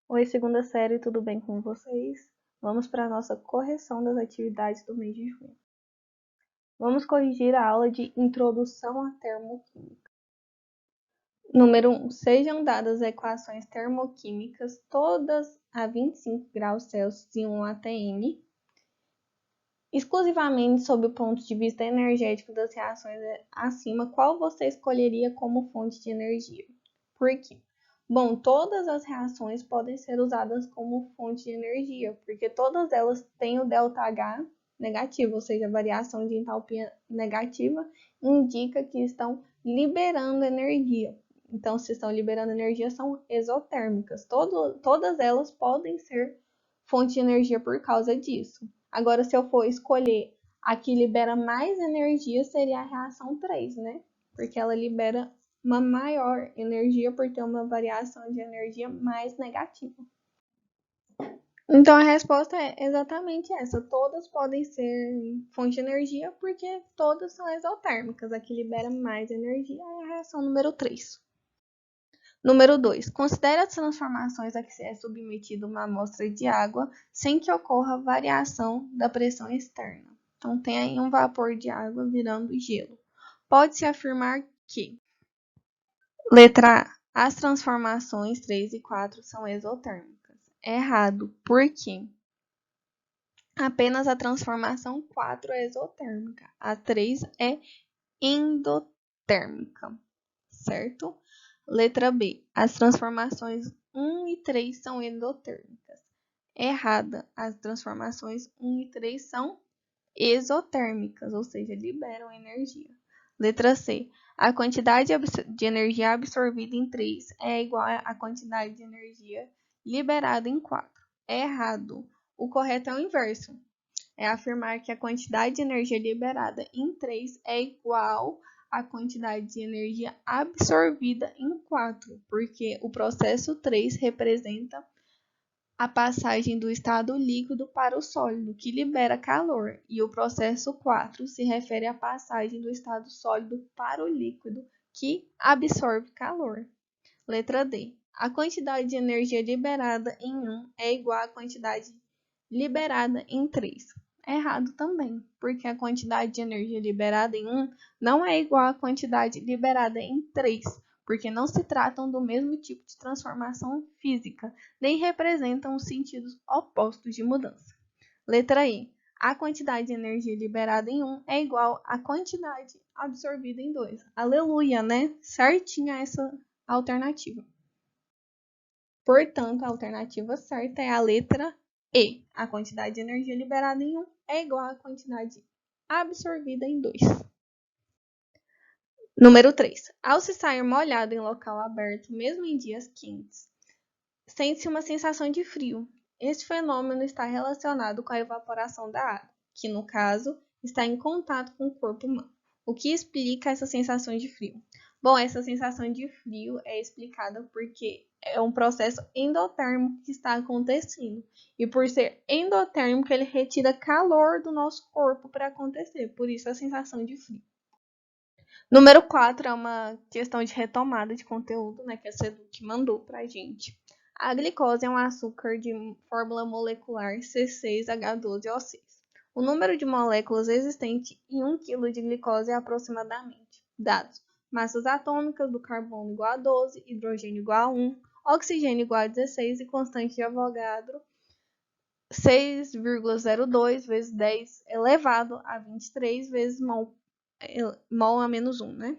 Oi, segunda série, tudo bem com vocês? Vamos para a nossa correção das atividades do mês de junho. Vamos corrigir a aula de Introdução à Termoquímica. Número 1. Sejam dadas equações termoquímicas, todas a 25 graus Celsius e 1 atm, exclusivamente sob o ponto de vista energético das reações acima, qual você escolheria como fonte de energia? Por quê? Bom, todas as reações podem ser usadas como fonte de energia, porque todas elas têm o ΔH negativo, ou seja, a variação de entalpia negativa indica que estão liberando energia. Então, se estão liberando energia, são exotérmicas. Todas elas podem ser fonte de energia por causa disso. Agora, se eu for escolher a que libera mais energia, seria a reação 3, né? Porque ela libera uma maior energia por ter uma variação de energia mais negativa. Então, a resposta é exatamente essa. Todas podem ser fonte de energia porque todas são exotérmicas. A que libera mais energia é a reação número 3. Número 2. Considere as transformações a que é submetida uma amostra de água sem que ocorra variação da pressão externa. Então, tem aí um vapor de água virando gelo. Pode-se afirmar que: letra A. As transformações 3 e 4 são exotérmicas. Errado. Por quê? Apenas a transformação 4 é exotérmica. A 3 é endotérmica. Certo? Letra B. As transformações 1 e 3 são endotérmicas. Errada. As transformações 1 e 3 são exotérmicas, ou seja, liberam energia. Letra C. A quantidade de energia absorvida em 3 é igual à quantidade de energia liberada em 4. Errado. O correto é o inverso. É afirmar que a quantidade de energia liberada em 3 é igual à quantidade de energia absorvida em 4, porque o processo 3 representa a passagem do estado líquido para o sólido, que libera calor, e o processo 4 se refere à passagem do estado sólido para o líquido, que absorve calor. Letra D. A quantidade de energia liberada em 1 é igual à quantidade liberada em 3. Errado também, porque a quantidade de energia liberada em 1 não é igual à quantidade liberada em 3, porque não se tratam do mesmo tipo de transformação física, nem representam os sentidos opostos de mudança. Letra E. A quantidade de energia liberada em 1 é igual à quantidade absorvida em 2. Aleluia, né? Certinha essa alternativa. Portanto, a alternativa certa é a letra E. A quantidade de energia liberada em 1 é igual à quantidade absorvida em 2. Número 3. Ao se sair molhado em local aberto, mesmo em dias quentes, sente-se uma sensação de frio. Este fenômeno está relacionado com a evaporação da água, que, no caso, está em contato com o corpo humano. O que explica essa sensação de frio? Bom, essa sensação de frio é explicada porque é um processo endotérmico que está acontecendo. E por ser endotérmico, ele retira calor do nosso corpo para acontecer. Por isso, a sensação de frio. Número 4 é uma questão de retomada de conteúdo, né, que a Seduc mandou para a gente. A glicose é um açúcar de fórmula molecular C6H12O6. O número de moléculas existentes em 1 kg de glicose é aproximadamente: dados: massas atômicas do carbono igual a 12, hidrogênio igual a 1, oxigênio igual a 16 e constante de Avogadro 6,02 vezes 10 elevado a 23 vezes mol a menos 1, né?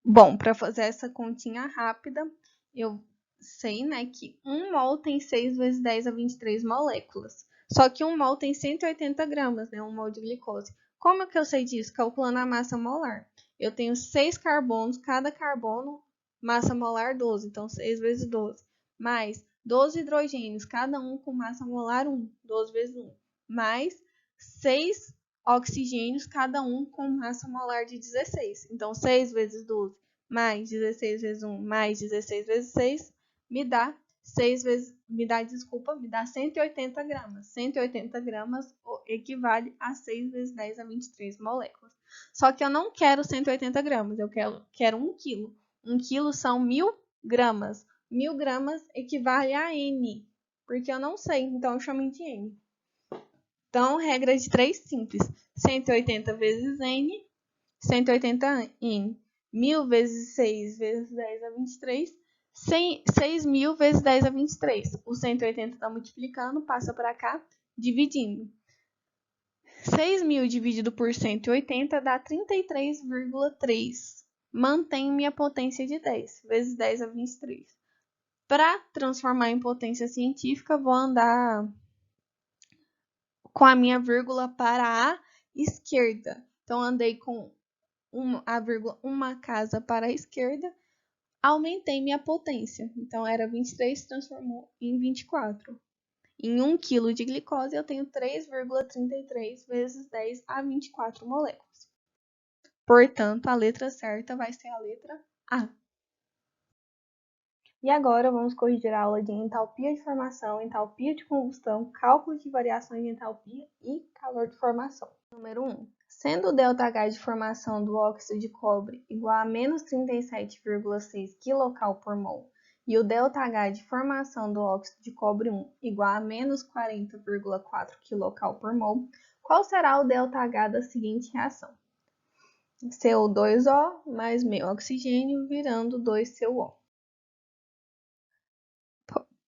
Bom, para fazer essa continha rápida, eu sei, né, que 1 mol tem 6 vezes 10 a 23 moléculas. Só que 1 mol tem 180 gramas, né, 1 mol de glicose. Como é que eu sei disso? Calculando a massa molar. Eu tenho 6 carbonos, cada carbono, massa molar 12, então 6 vezes 12. Mais 12 hidrogênios, cada um com massa molar 1, 12 vezes 1. Mais 6 oxigênios, cada um com massa molar de 16. Então, 6 vezes 12 mais 16 vezes 1 mais 16 vezes 6 me dá 180 gramas. 180 gramas equivale a 6 vezes 10 a 23 moléculas. Só que eu não quero 180 gramas, eu quero 1 quilo. 1 quilo são 1000 gramas. 1000 gramas equivale a N, porque eu não sei, então eu chamo de N. Então, regra de 3 simples. 180 vezes N, 180 N. 1000 vezes 6 vezes 10 a 23, 6.000 vezes 10 a 23. O 180 está multiplicando, passa para cá, dividindo. 6.000 dividido por 180 dá 33,3. Mantenho minha potência de 10, vezes 10 a 23. Para transformar em potência científica, vou andar com a minha vírgula para a esquerda. Então, andei com a vírgula uma casa para a esquerda, aumentei minha potência. Então, era 23, transformou em 24. Em 1 kg de glicose, eu tenho 3,33 vezes 10 a 24 moléculas. Portanto, a letra certa vai ser a letra A. E agora vamos corrigir a aula de entalpia de formação, entalpia de combustão, cálculo de variações de entalpia e calor de formação. Número 1. Sendo o ΔH de formação do óxido de cobre igual a menos 37,6 kcal por mol e o ΔH de formação do óxido de cobre 1 igual a menos 40,4 kcal por mol, qual será o ΔH da seguinte reação? CO2O mais meio oxigênio virando 2CO.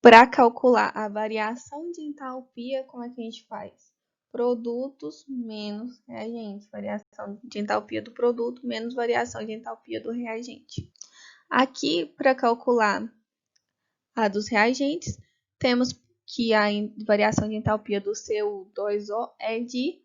Para calcular a variação de entalpia, como é que a gente faz? Produtos menos reagente. Variação de entalpia do produto menos variação de entalpia do reagente. Aqui, para calcular a dos reagentes, temos que a variação de entalpia do CO2O é de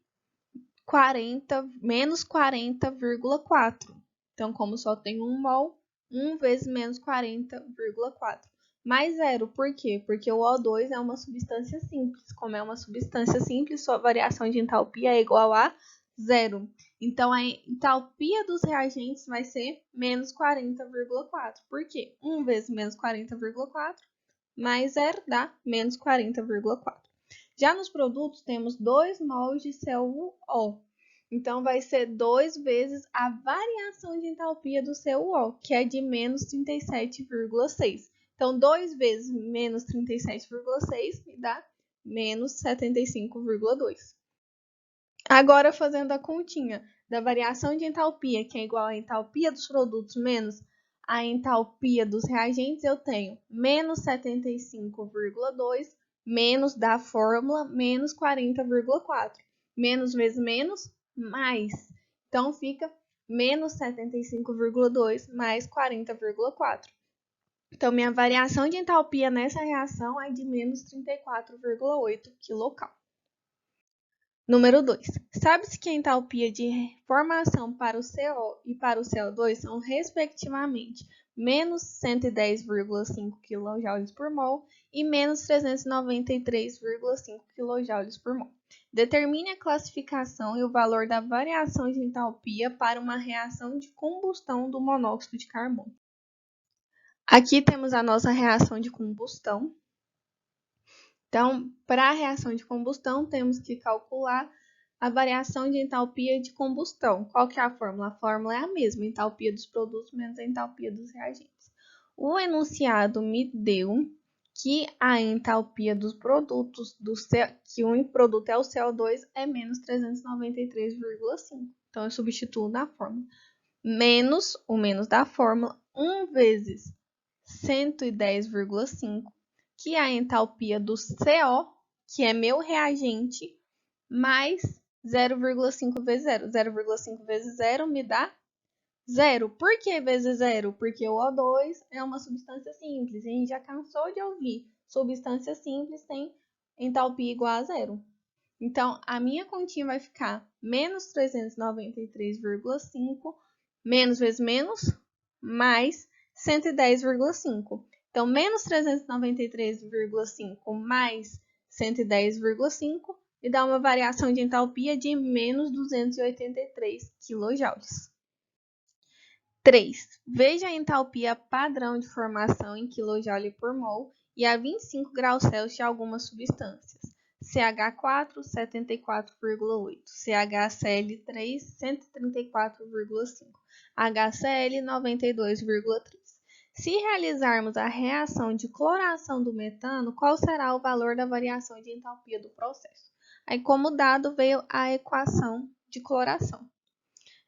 menos 40,4. Então, como só tem 1 mol, 1 vezes menos 40,4. Mais zero, por quê? Porque o O2 é uma substância simples. Como é uma substância simples, sua variação de entalpia é igual a zero. Então, a entalpia dos reagentes vai ser menos 40,4. Por quê? 1 vezes menos 40,4 mais zero dá menos 40,4. Já nos produtos, temos 2 mols de CuO. Então, vai ser 2 vezes a variação de entalpia do CuO, que é de menos 37,6. Então, 2 vezes menos 37,6 me dá menos 75,2. Agora, fazendo a continha da variação de entalpia, que é igual à entalpia dos produtos menos a entalpia dos reagentes, eu tenho menos 75,2 menos da fórmula menos 40,4. Menos vezes menos, mais. Então, fica menos 75,2 mais 40,4. Então, minha variação de entalpia nessa reação é de menos 34,8 kcal. Número 2. Sabe-se que a entalpia de formação para o CO e para o CO2 são, respectivamente, menos 110,5 kJ por mol e menos 393,5 kJ por mol. Determine a classificação e o valor da variação de entalpia para uma reação de combustão do monóxido de carbono. Aqui temos a nossa reação de combustão. Então, para a reação de combustão, temos que calcular a variação de entalpia de combustão. Qual que é a fórmula? A fórmula é a mesma, entalpia dos produtos menos a entalpia dos reagentes. O enunciado me deu que a entalpia dos produtos, que um produto é o CO2, é menos 393,5. Então, eu substituo na fórmula. Menos o menos da fórmula, 1 vezes 110,5, que é a entalpia do CO, que é meu reagente, mais 0,5 vezes 0. 0,5 vezes 0 me dá 0. Por que vezes 0? Porque o O2 é uma substância simples. A gente já cansou de ouvir. Substância simples tem entalpia igual a 0. Então, a minha continha vai ficar menos 393,5, menos vezes menos, mais 110,5. Então, menos 393,5 mais 110,5 e dá uma variação de entalpia de menos 283 kJ. 3. Veja a entalpia padrão de formação em kJ por mol e a 25 graus Celsius de algumas substâncias. CH4, 74,8. CHCl3, 134,5. HCl, 92,3. Se realizarmos a reação de cloração do metano, qual será o valor da variação de entalpia do processo? Aí, como dado, veio a equação de cloração.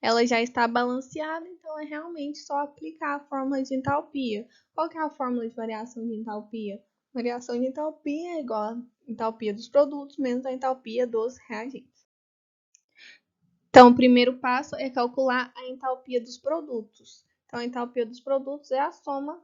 Ela já está balanceada, então é realmente só aplicar a fórmula de entalpia. Qual que é a fórmula de variação de entalpia? Variação de entalpia é igual a entalpia dos produtos menos a entalpia dos reagentes. Então, o primeiro passo é calcular a entalpia dos produtos. Então, a entalpia dos produtos é a soma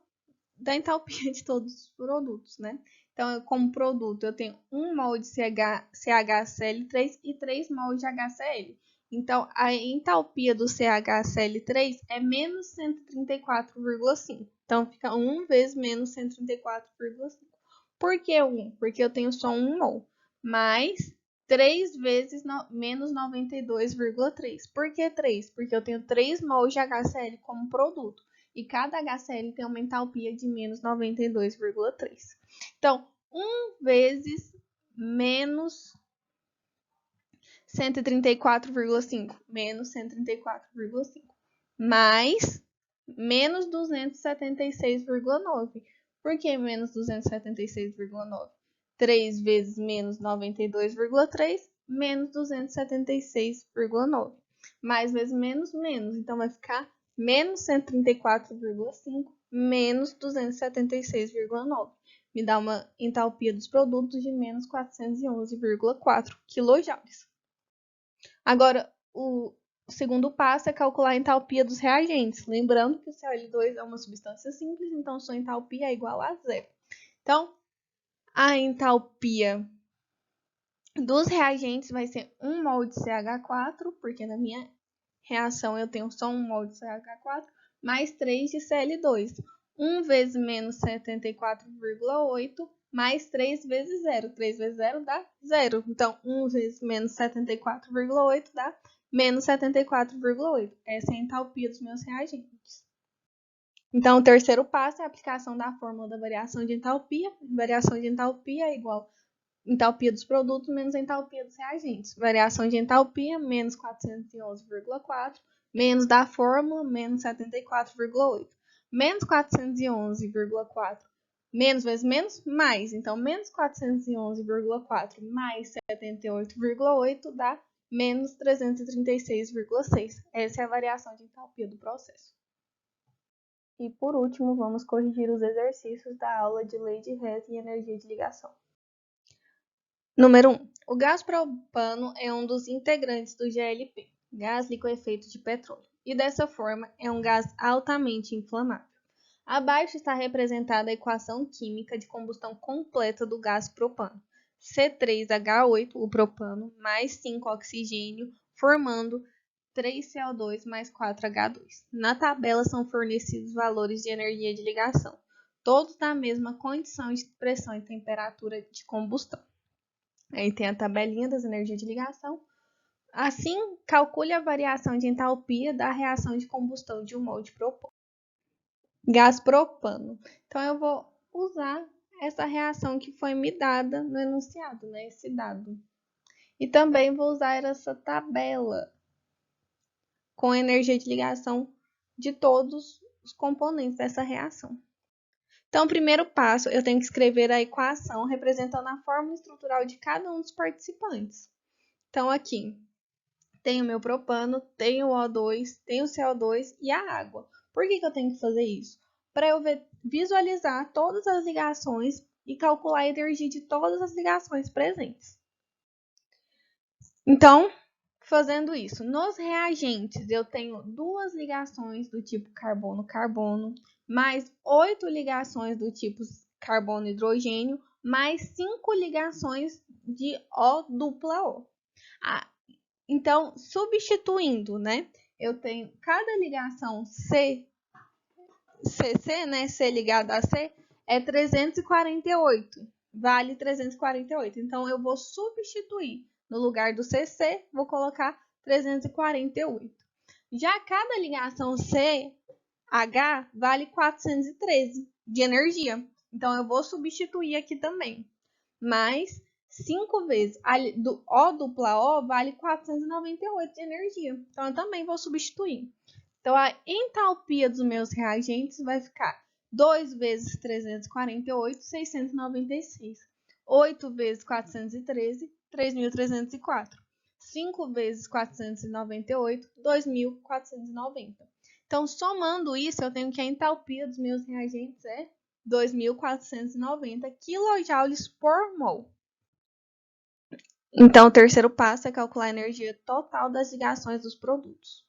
da entalpia de todos os produtos, né? Então, como produto, eu tenho 1 mol de CHCl3 e 3 mol de HCl. Então, a entalpia do CHCl3 é menos 134,5. Então, fica 1 vezes menos 134,5. Por que 1? Porque eu tenho só 1 mol. Mais 3 vezes menos 92,3. Por que 3? Porque eu tenho 3 mol de HCl como produto. E cada HCl tem uma entalpia de menos 92,3. Então, 1 vezes menos 134,5. Menos 134,5. Mais menos 276,9. Por que menos 276,9? 3 vezes menos 92,3 menos 276,9. Mais vezes menos, menos. Então, vai ficar menos 134,5 menos 276,9. Me dá uma entalpia dos produtos de menos 411,4 kJ. Agora, o segundo passo é calcular a entalpia dos reagentes. Lembrando que o Cl2 é uma substância simples, então sua entalpia é igual a zero. Então, a entalpia dos reagentes vai ser 1 mol de CH4, porque na minha reação eu tenho só 1 mol de CH4, mais 3 de Cl2. 1 vezes menos 74,8 mais 3 vezes 0. 3 vezes 0 dá 0. Então, 1 vezes menos 74,8 dá menos 74,8. Essa é a entalpia dos meus reagentes. Então, o terceiro passo é a aplicação da fórmula da variação de entalpia. Variação de entalpia é igual a entalpia dos produtos menos a entalpia dos reagentes. Variação de entalpia, menos 411,4, menos da fórmula, menos 74,8. Menos 411,4, menos vezes menos, mais. Então, menos 411,4 mais 78,8 dá menos 336,6. Essa é a variação de entalpia do processo. E, por último, vamos corrigir os exercícios da aula de lei de Hess e energia de ligação. Número 1. O gás propano é um dos integrantes do GLP, gás liquefeito de petróleo, e dessa forma é um gás altamente inflamável. Abaixo está representada a equação química de combustão completa do gás propano. C3H8, o propano, mais 5 oxigênio, formando 3CO2 mais 4H2. Na tabela são fornecidos valores de energia de ligação, todos na mesma condição de pressão e temperatura de combustão. Aí tem a tabelinha das energias de ligação. Assim, calcule a variação de entalpia da reação de combustão de um mol de propano. Gás propano. Então, eu vou usar essa reação que foi me dada no enunciado, né? Esse dado. E também vou usar essa tabela com a energia de ligação de todos os componentes dessa reação. Então, o primeiro passo, eu tenho que escrever a equação representando a fórmula estrutural de cada um dos participantes. Então, aqui, tem o meu propano, tem o O2, tem o CO2 e a água. Por que eu tenho que fazer isso? Para eu visualizar todas as ligações e calcular a energia de todas as ligações presentes. Então, fazendo isso, nos reagentes eu tenho 2 ligações do tipo carbono-carbono, mais 8 ligações do tipo carbono-hidrogênio, mais 5 ligações de O dupla O. Então, substituindo, né? Eu tenho cada ligação CC, né? C ligada a C, é 348. Vale 348. Então, eu vou substituir. No lugar do CC, vou colocar 348. Já cada ligação CH vale 413 de energia. Então, eu vou substituir aqui também. Mas 5 vezes do O dupla O vale 498 de energia. Então, eu também vou substituir. Então, a entalpia dos meus reagentes vai ficar 2 vezes 348, 696. 8 vezes 413, 3.304. 5 vezes 498, 2.490. Então, somando isso, eu tenho que a entalpia dos meus reagentes é 2.490 kJ por mol. Então, o terceiro passo é calcular a energia total das ligações dos produtos.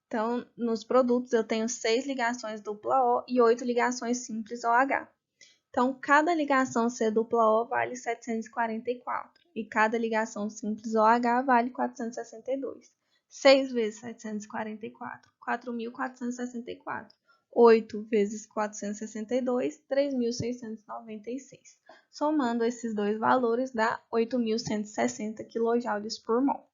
Então, nos produtos eu tenho 6 ligações dupla O e 8 ligações simples OH. Então, cada ligação C dupla O vale 744 e cada ligação simples OH vale 462. 6 vezes 744, 4.464. 8 vezes 462, 3.696. Somando esses dois valores dá 8.160 kJ por mol.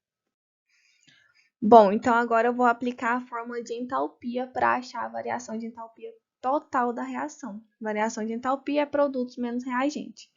Bom, então agora eu vou aplicar a fórmula de entalpia para achar a variação de entalpia total da reação. Variação de entalpia é produtos menos reagente.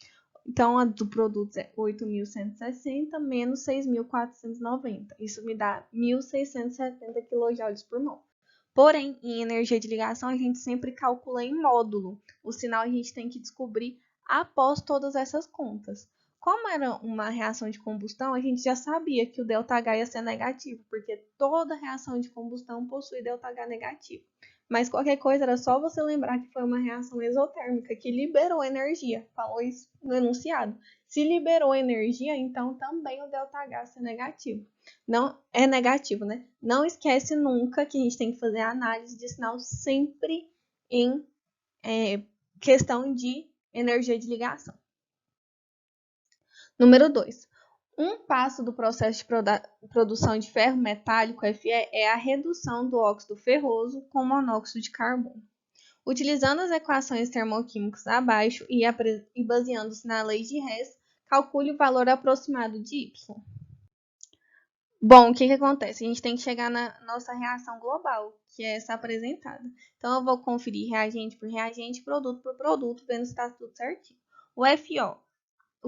Então, a do produtos é 8.160 menos 6.490. Isso me dá 1.670 kJ por mol. Porém, em energia de ligação, a gente sempre calcula em módulo. O sinal a gente tem que descobrir após todas essas contas. Como era uma reação de combustão, a gente já sabia que o ΔH ia ser negativo, porque toda reação de combustão possui ΔH negativo. Mas qualquer coisa era só você lembrar que foi uma reação exotérmica que liberou energia. Falou isso no enunciado. Se liberou energia, então também o ΔH ser negativo. Não é negativo, né? Não esquece nunca que a gente tem que fazer a análise de sinal sempre em questão de energia de ligação. Número 2. Um passo do processo de produção de ferro metálico Fe é a redução do óxido ferroso com monóxido de carbono. Utilizando as equações termoquímicas abaixo e baseando-se na lei de Hess, calcule o valor aproximado de Y. Bom, o que acontece? A gente tem que chegar na nossa reação global, que é essa apresentada. Então, eu vou conferir reagente por reagente, produto por produto, vendo se está tudo certinho. O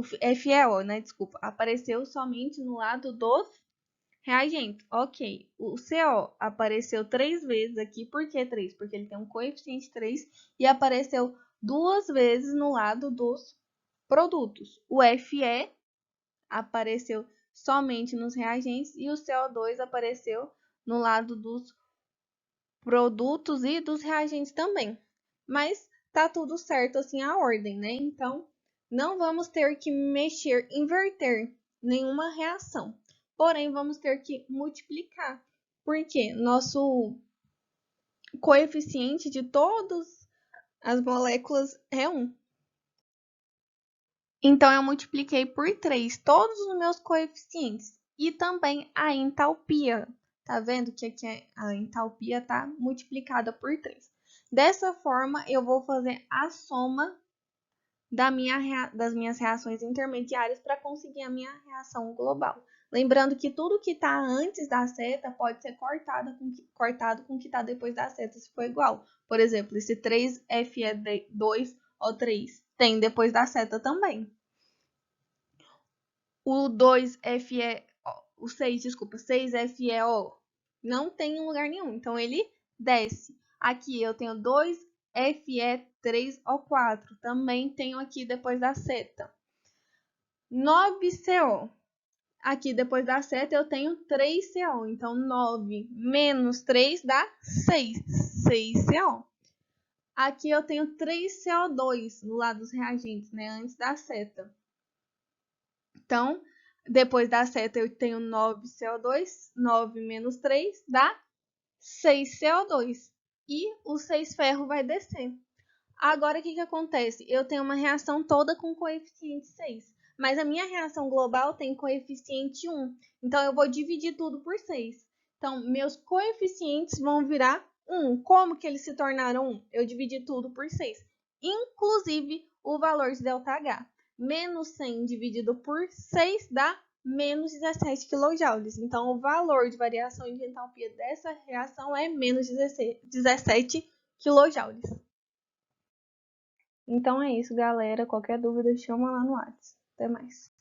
FeO, né, desculpa, apareceu somente no lado dos reagentes. Ok. O CO apareceu 3 vezes aqui. Por que 3? Porque ele tem um coeficiente 3 e apareceu 2 vezes no lado dos produtos. O Fe apareceu somente nos reagentes e o CO2 apareceu no lado dos produtos e dos reagentes também. Mas tá tudo certo assim a ordem, né? Então, não vamos ter que inverter nenhuma reação. Porém, vamos ter que multiplicar, porque nosso coeficiente de todas as moléculas é 1. Então, eu multipliquei por 3 todos os meus coeficientes e também a entalpia. Tá vendo que aqui a entalpia está multiplicada por 3. Dessa forma, eu vou fazer a soma das minhas reações intermediárias para conseguir a minha reação global. Lembrando que tudo que está antes da seta pode ser cortado com o que está depois da seta, se for igual. Por exemplo, esse 3Fe2O3 tem depois da seta também. O 6FeO não tem em lugar nenhum, então ele desce. Aqui eu tenho 2Fe3O4, também tenho aqui depois da seta. 9CO, aqui depois da seta eu tenho 3CO, então 9 menos 3 dá 6, 6CO. Aqui eu tenho 3CO2 no lado dos reagentes, né, antes da seta. Então, depois da seta eu tenho 9CO2, 9 menos 3 dá 6CO2. E o 6 ferro vai descer. Agora, o que acontece? Eu tenho uma reação toda com coeficiente 6. Mas a minha reação global tem coeficiente 1. Então, eu vou dividir tudo por 6. Então, meus coeficientes vão virar 1. Como que eles se tornaram 1? Eu dividi tudo por 6. Inclusive o valor de ΔH. Menos 100 dividido por 6 dá menos 17 kJ. Então, o valor de variação de entalpia dessa reação é menos 17 kJ. Então é isso, galera. Qualquer dúvida, chama lá no WhatsApp. Até mais.